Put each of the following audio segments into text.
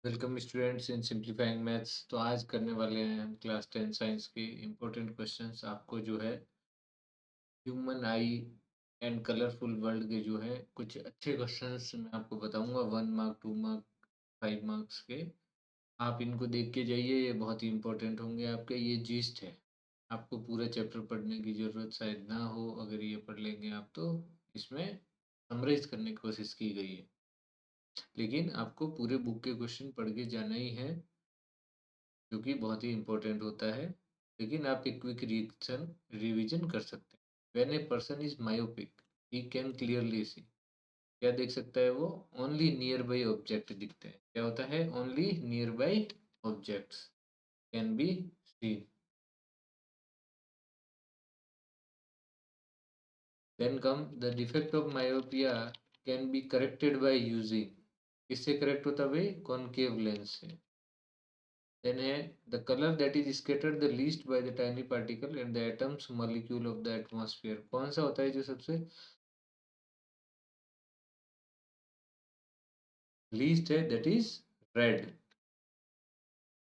Welcome students in simplifying maths. तो आज करने वाले हैं हम क्लास 10 साइंस के इम्पोर्टेंट क्वेश्चंस। आपको जो है human I and colourful world के जो है कुछ अच्छे क्वेश्चंस मैं आपको बताऊंगा। 1 मार्क, 2 मार्क, 5 मार्क्स के। आप इनको देख के जाइए, ये बहुत ही इम्पोर्टेंट होंगे आपके। ये जीस्ट है, आपको पूरा चैप्टर पढ़ने की ज़रूरत शायद ना हो। अगर ये पढ़ लेंगे आप तो इसमें समराइज करने की कोशिश की गई है, लेकिन आपको पूरे बुक के क्वेश्चन पढ़ के जाना ही है, जो कि बहुत ही इम्पोर्टेंट होता है। लेकिन आप एक क्विक रिवीजन कर सकते हैं। When a person is myopic he can clearly see. क्या देख सकता है वो? ओनली नियर बाई ऑब्जेक्ट दिखते हैं। क्या होता है? Only nearby objects can be seen. Then come the defect of myopia can be corrected by using. किससे करेक्ट होता है भाई? कॉनकेव लेंस से। Then है the color that is scattered the least by the tiny particle and the atoms molecule of the atmosphere। कौन सा होता है जो सबसे least है? That is red।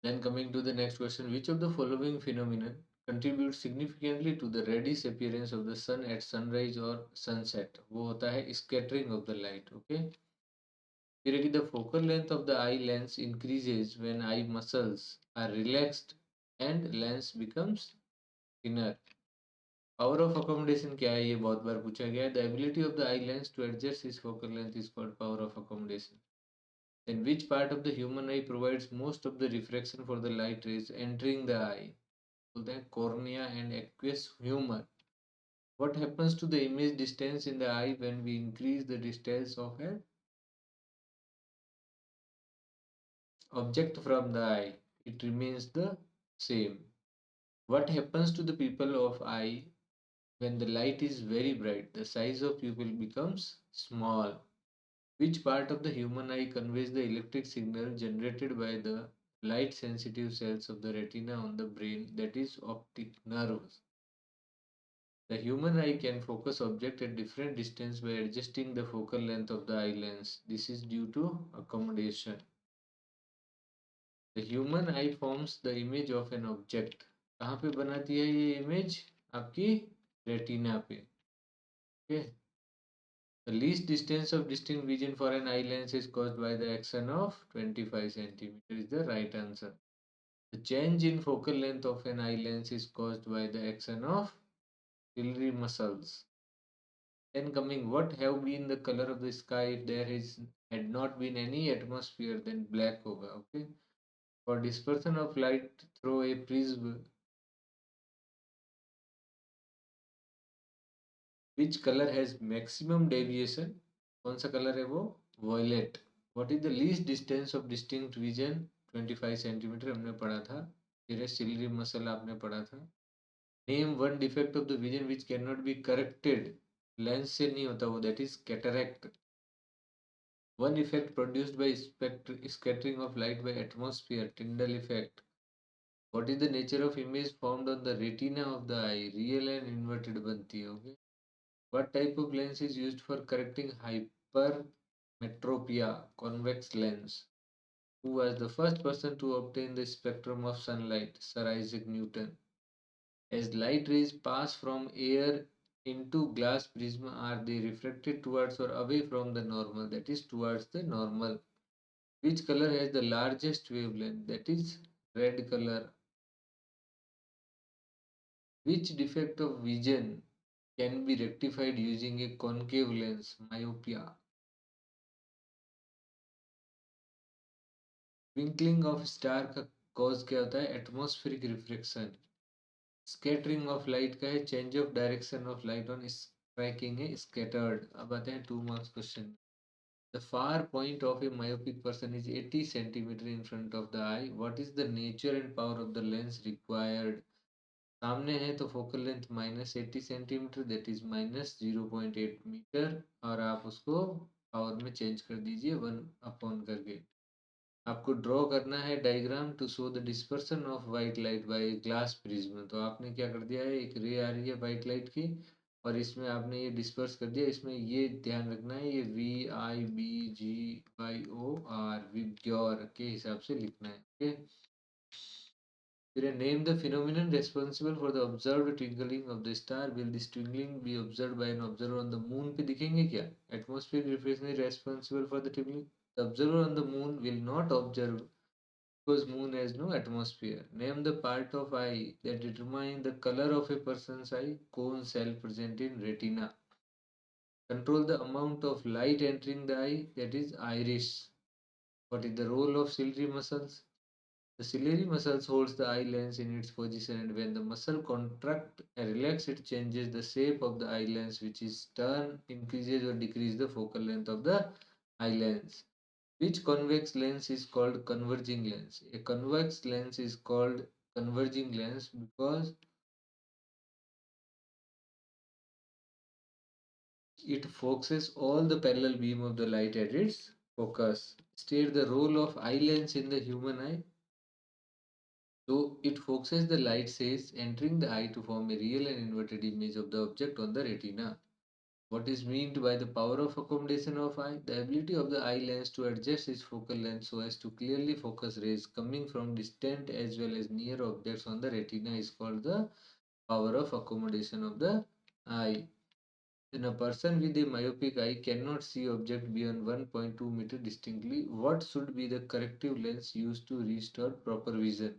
Then coming to the next question, which of the following phenomenon contributes significantly to the reddish appearance of the sun at sunrise or sunset? वो होता है scattering of the light। Okay, फिर है कि the focal length of the eye lens increases when eye muscles are relaxed and lens becomes thinner। Power of accommodation क्या है? ये बहुत बार पूछा गया है। The ability of the eye lens to adjust is focal length is called power of accommodation. Then which part of the human eye provides most of the refraction for the light rays entering the eye? बोलते हैं cornea and aqueous humour. What happens to the image distance in the eye when we increase the distance of an object from the I? It remains the same. What happens to the pupil of eye when the light is very bright? The size of pupil becomes small. Which part of the human eye conveys the electric signal generated by the light sensitive cells of the retina on the brain, that is optic nerves? The human eye can focus object at different distance by adjusting the focal length of the eye lens. This is due to accommodation. The human eye forms the image of an object. कहाँ पे बनाती है ये image? आपकी retina पे। Okay. The least distance of distinct vision for an eye lens is caused by the action of 25 centimeter is the right answer. The change in focal length of an eye lens is caused by the action of ciliary muscles. Then coming, what have been the color of the sky if there is had not been any atmosphere? Then black hoga. Okay. For dispersion of light through a prism, which color has maximum deviation? कौन सा colour है वो? Violet। What is the least distance of distinct vision? 25 centimetre हमने पढ़ा था। फिर है ciliary muscle, आपने पढ़ा था। Name one defect of the vision which can not be corrected. Lens से नहीं होता वो, that is cataract. One effect produced by scattering of light by atmosphere, Tyndall effect. What is the nature of image formed on the retina of the I? Real and inverted बनती है। Okay. What type of lens is used for correcting hypermetropia? Convex lens. Who was the first person to obtain the spectrum of sunlight? Sir Isaac Newton. As light rays pass from air into glass prism, are they refracted towards or away from the normal? That is towards the normal. Which color has the largest wavelength? That is red color. Which defect of vision can be rectified using a concave lens? Myopia. Twinkling of star का cause क्या होता है? Atmospheric reflection. Scattering of light का है change of direction of light on striking है scattered. अब आते हैं 2 marks question. The far point of a myopic person is 80 centimetre in front of the eye. What is the nature and power of the lens required? सामने है तो focal length -80 centimetre, that is -0.8 metre, और आप उसको power में change कर दीजिए 1 करके। आपको ड्रॉ करना है diagram to show the dispersion of white light by glass prism. तो आपने क्या कर दिया है, एक रे आ रही है वाइट लाइट की और इसमें आपने ये डिस्पर्स कर दिया, इसमें ये ध्यान रखना है, ये VIBGYOR विग्योर के हिसाब से लिखना है। ओके, फिर name the phenomenon responsible for the observed twinkling of the star. Will this twinkling be observed by an observer on the moon? पे दिखेंगे क्या? Atmospheric reflection is responsible for the twinkling. The observer on the moon will not observe because moon has no atmosphere. Name the part of eye that determine the color of a person's eye. Cone cell present in retina. Control the amount of light entering the eye, that is iris. What is the role of ciliary muscles? The ciliary muscles holds the eye lens in its position, and when the muscle contract and relax, it changes the shape of the eye lens, which is turn, increases or decrease the focal length of the eye lens. Which convex lens is called converging lens? A convex lens is called converging lens because it focuses all the parallel beam of the light at its focus. State the role of eye lens in the human eye. So it focuses the light rays entering the eye to form a real and inverted image of the object on the retina. What is meant by the power of accommodation of eye? The ability of the eye lens to adjust its focal length so as to clearly focus rays coming from distant as well as near objects on the retina is called the power of accommodation of the eye. Then a person with a myopic eye cannot see object beyond 1.2 meter distinctly. What should be the corrective lens used to restore proper vision?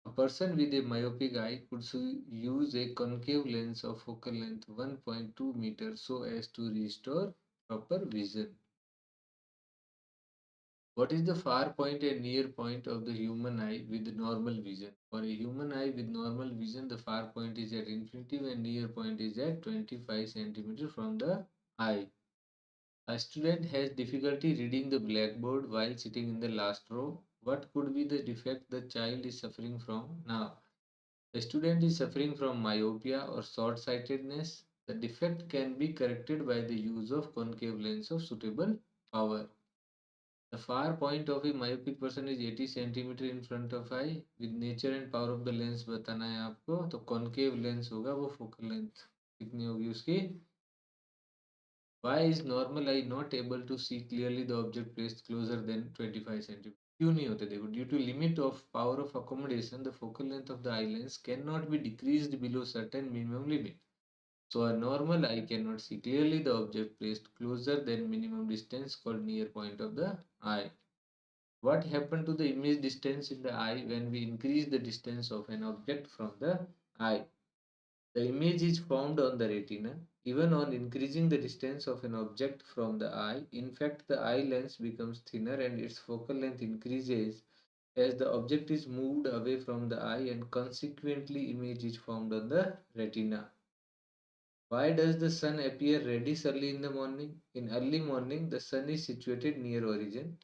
A person with a myopic eye could use a concave lens of focal length 1.2 meters so as to restore proper vision. What is the far point and near point of the human eye with normal vision? For a human eye with normal vision, the far point is at infinity and near point is at 25 centimeters from the eye. A student has difficulty reading the blackboard while sitting in the last row. What could be the defect the child is suffering from? Now, the student is suffering from myopia or short-sightedness. The defect can be corrected by the use of concave lens of suitable power. The far point of a myopic person is 80 centimeter in front of eye. With nature and power of the lens बताना है आपको, तो concave lens होगा, वो focal length कितनी होगी उसकी? Why is normal eye not able to see clearly the object placed closer than 25 centimeter? क्यों नहीं होते देखो? Due to limit of power of accommodation, the focal length of the eye lens cannot be decreased below certain minimum limit. So a normal eye cannot see clearly the object placed closer than minimum distance called near point of the eye. What happened to the image distance in the eye when we increase the distance of an object from the eye? The image is formed on the retina. Even on increasing the distance of an object from the eye, in fact, the eye lens becomes thinner and its focal length increases as the object is moved away from the eye and consequently image is formed on the retina. Why does the sun appear reddish early in the morning? In early morning, the sun is situated near origin.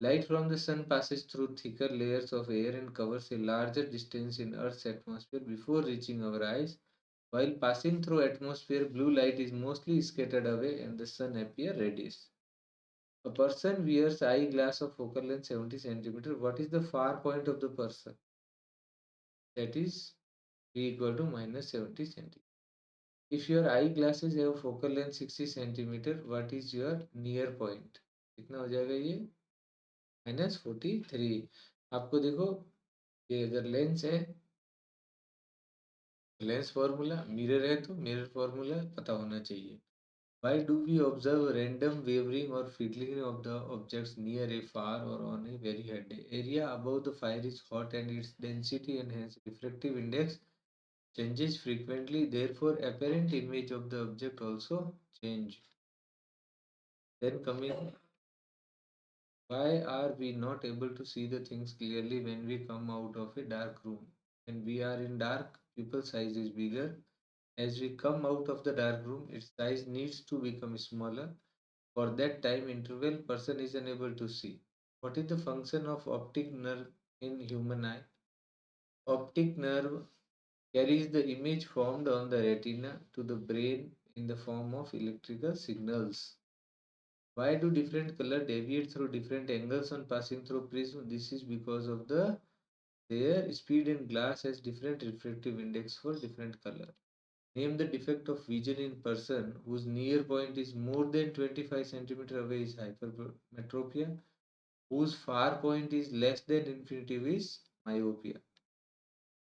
Light from the sun passes through thicker layers of air and covers a larger distance in Earth's atmosphere before reaching our eyes. While passing through atmosphere, blue light is mostly scattered away and the sun appears reddish. A person wears eyeglass of focal length 70 centimeter. What is the far point of the person? That is V equal to minus 70 centimeter. If your eyeglasses have focal length 60 centimeter, what is your near point? कितना हो जाएगा ये? -43. आपको देखो, ये अगर lens है, lens formula, mirror है तो मिरर फॉर्मूला पता होना चाहिए. Why do we observe random wavering or fiddling of the objects near a far or on a very hot day? Area above the fire is hot and its density and hence refractive index changes frequently. Therefore, apparent image of the object also change. Then coming, why are we not able to see the things clearly when we come out of a dark room? When we are in dark, pupil size is bigger. As we come out of the dark room, its size needs to become smaller. For that time interval, person is unable to see. What is the function of optic nerve in human eye? Optic nerve carries the image formed on the retina to the brain in the form of electrical signals. Why do different color deviate through different angles on passing through prism? This is because of their speed, and glass has different refractive index for different color. Name the defect of vision in person whose near point is more than 25 centimeter away is hypermetropia, whose far point is less than infinity is myopia.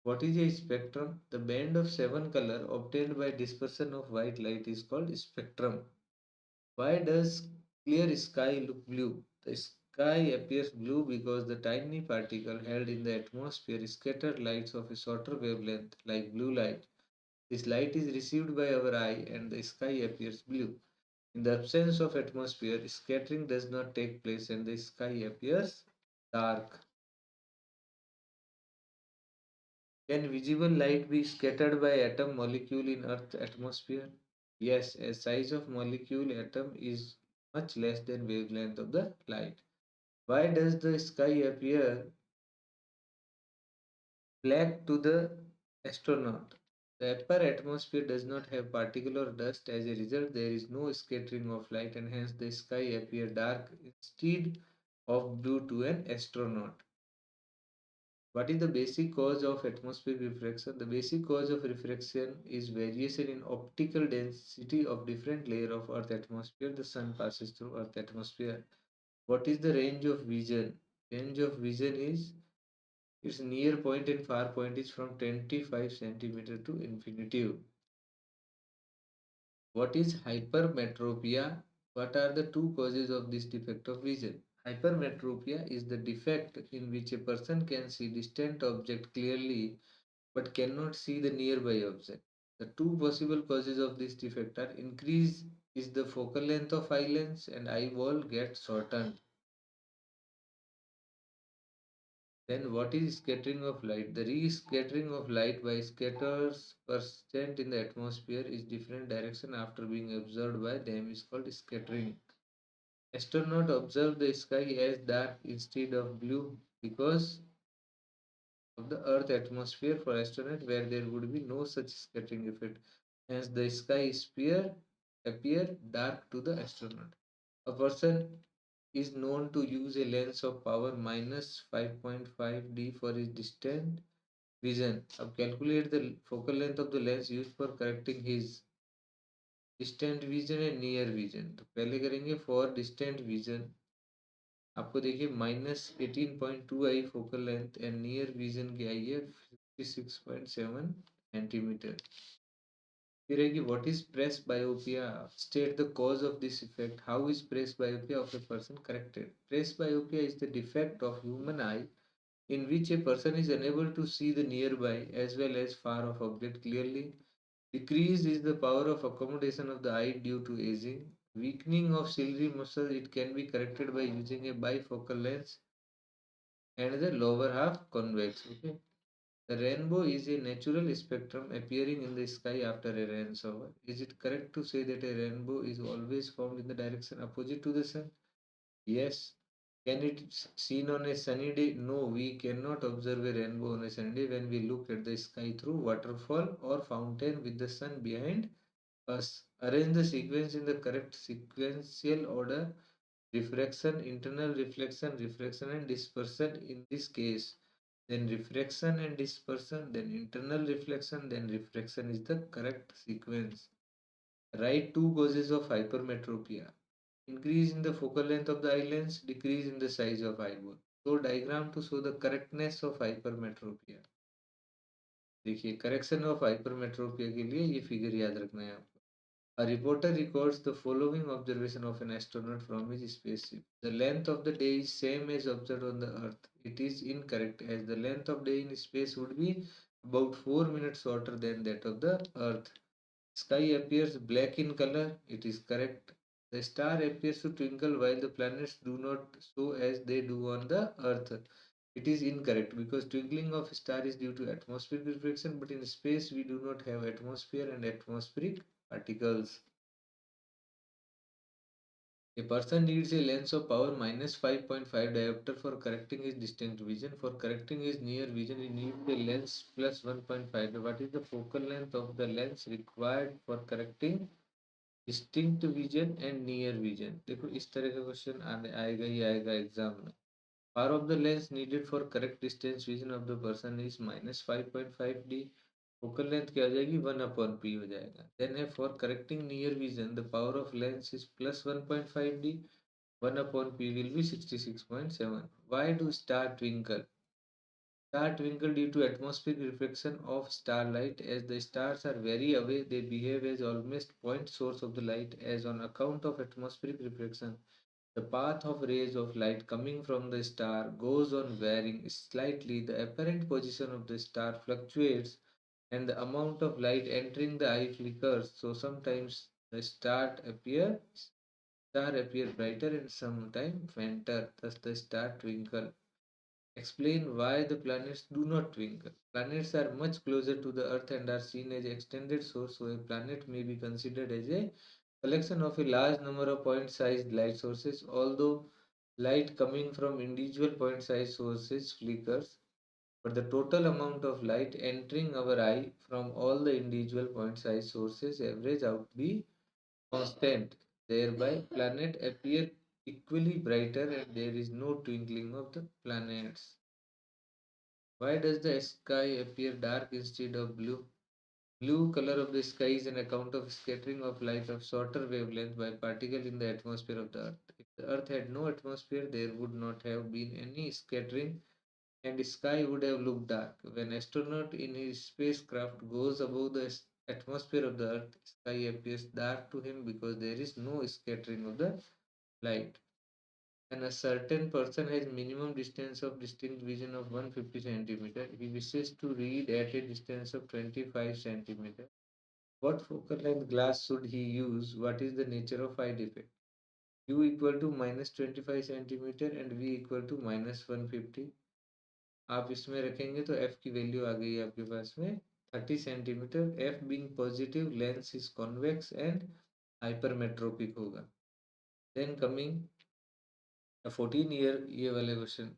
What is a spectrum? The band of seven color obtained by dispersion of white light is called spectrum. Why does clear sky look blue? The sky appears blue because the tiny particle held in the atmosphere scatter lights of a shorter wavelength like blue light. This light is received by our eye and the sky appears blue. In the absence of atmosphere, scattering does not take place and the sky appears dark. Can visible light be scattered by atom molecule in Earth's atmosphere? Yes, a size of molecule atom is much less than wavelength of the light. Why does the sky appear black to the astronaut? The upper atmosphere does not have particle or dust. As a result, there is no scattering of light and hence the sky appear dark instead of blue to an astronaut. What is the basic cause of atmospheric refraction? The basic cause of refraction is variation in optical density of different layer of Earth atmosphere. The sun passes through Earth atmosphere. What is the range of vision? Range of vision is its near point and far point is from 25 centimeter to infinity. What is hypermetropia? What are the two causes of this defect of vision? Hypermetropia is the defect in which a person can see distant object clearly but cannot see the nearby object. The two possible causes of this defect are increase is the focal length of eye lens and eyeball gets shortened. Then what is scattering of light? The re-scattering of light by scatters percent in the atmosphere is different direction after being observed by them is called scattering. Astronaut observe the sky as dark instead of blue because of the Earth atmosphere for astronaut where there would be no such scattering effect. Hence the sky sphere appear dark to the astronaut. A person is known to use a lens of power minus 5.5 d for his distant vision. अब calculate the focal length of the lens used for correcting his distant vision and near vision. तो पहले करेंगे for distant vision आपको देखिए -18.2 eye focal length and near vision की eye है 56.7 centimetre. फिर है कि what is presbyopia state the cause of this effect how is presbyopia of a person corrected. Presbyopia is the defect of human eye in which a person is unable to see the nearby as well as far off object clearly. Decrease is the power of accommodation of the eye due to aging. Weakening of ciliary muscle, it can be corrected by using a bifocal lens and the lower half convex. Okay. The rainbow is a natural spectrum appearing in the sky after a rain shower. Is it correct to say that a rainbow is always found in the direction opposite to the sun? Yes. Can it seen on a sunny day? No, we cannot observe a rainbow on a sunny day when we look at the sky through waterfall or fountain with the sun behind us. Arrange the sequence in the correct sequential order. Refraction, internal reflection, refraction and dispersion in this case. Then refraction and dispersion, then internal reflection, then refraction is the correct sequence. Write two causes of hypermetropia. Increase in the focal length of the eye lens, decrease in the size of eyeball. So diagram to show the correctness of hypermetropia. देखिए correction of hypermetropia के लिए ये figure याद रखना है आपको. A reporter records the following observation of an astronaut from his spaceship. The length of the day is same as observed on the Earth. It is incorrect as the length of day in space would be about 4 minutes shorter than that of the Earth. Sky appears black in color. It is correct. The star appears to twinkle while the planets do not so as they do on the Earth. It is incorrect because twinkling of star is due to atmospheric reflection, but in space we do not have atmosphere and atmospheric particles. A person needs a lens of power minus 5.5 diopter for correcting his distinct vision. For correcting his near vision, he needs a lens plus 1.5. What is the focal length of the lens required for correcting distinct vision and near vision. देखो इस तरह का question आने आएगा ही आएगा exam में. Power of the lens needed for correct distance vision of the person is -5.5 D. Focal length क्या हो जाएगी, 1/p हो जाएगा। देन है for correcting near vision the power of lens is +1.5d, 1/p will be 66.7. Why do star twinkle? Star twinkle due to atmospheric reflection of starlight. As the stars are very away, they behave as almost point source of the light. As on account of atmospheric reflection, the path of rays of light coming from the star goes on varying slightly. The apparent position of the star fluctuates and the amount of light entering the eye flickers. So sometimes the star appear brighter and sometimes fainter. Thus the star twinkle. Explain why the planets do not twinkle. Planets are much closer to the Earth and are seen as extended source, so a planet may be considered as a collection of a large number of point-sized light sources. Although light coming from individual point-sized sources flickers, but the total amount of light entering our eye from all the individual point-sized sources average out to be constant. Thereby, planet appear equally brighter and there is no twinkling of the planets. Why does the sky appear dark instead of blue? Blue color of the sky is an account of scattering of light of shorter wavelength by particles in the atmosphere of the Earth. If the Earth had no atmosphere, there would not have been any scattering and sky would have looked dark. When astronaut in his spacecraft goes above the atmosphere of the Earth, sky appears dark to him because there is no scattering of the light. When a certain person has minimum distance of distinct vision of 150 centimeter, he wishes to read at a distance of 25 centimeter. What focal length glass should he use? What is the nature of eye defect? U equal to -25 centimeter and V equal to -150. आप इसमें रखेंगे तो F की value आ गई आपके पास में 30 centimetre. F being positive, lens is convex and hypermetropic होगा। Then coming 14 year, ये वाले क्वेश्चन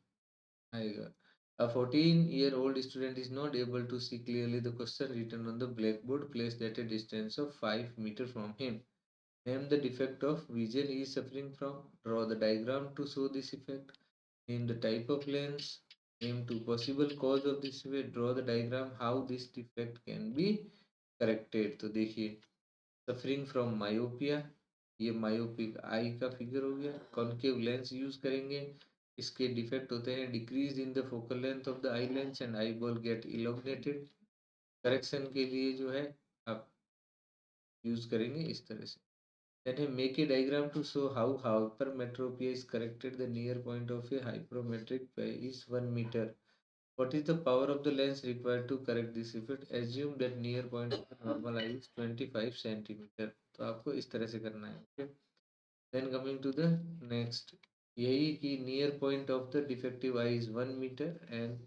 आएगा। A 14-year-old student is not able to see clearly the question written on the blackboard placed at a distance of 5 meters from him. Name the defect of vision he is suffering from. Draw the diagram to show this effect. Name the type of lens. Name two possible cause of this effect. Draw the diagram how this defect can be corrected. तो देखिए, suffering from myopia, ये myopic eye का figure हो गया। Concave lens use करेंगे, इसके defect होते हैं decrease in the focal length of the eye lens and eyeball get elongated. Correction के लिए जो है आप यूज करेंगे इस तरह से। Then he make a diagram to show how hypermetropia is corrected. The near point of a hypermetric is 1 meter. What is the power of the lens required to correct this effect? Assume that near point of the normal eye is 25 centimeter. तो आपको इस तरह से करना है। Okay? Then coming to the next, यही कि near point of the defective eye is 1 meter and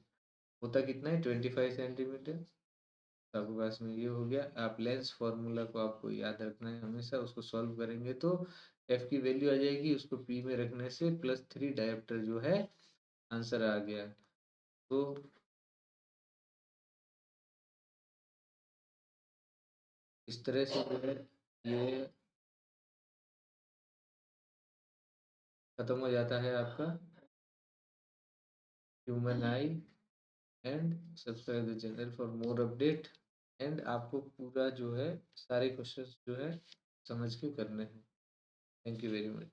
होता कितना है 25 सेंटीमीटर। तो आपके पास में ये हो गया। आप लेंस फॉर्मूला को आपको याद रखना है हमेशा, उसको सॉल्व करेंगे तो एफ की वैल्यू आ जाएगी, उसको पी में रखने से +3 डायोप्टर जो है आंसर आ गया। तो इस तरह से जो है ये खत्म हो जाता है आपका human I. And subscribe the channel for more update. And आपको पूरा जो है सारे क्वेश्चंस जो है समझ के करने हैं। Thank you very much.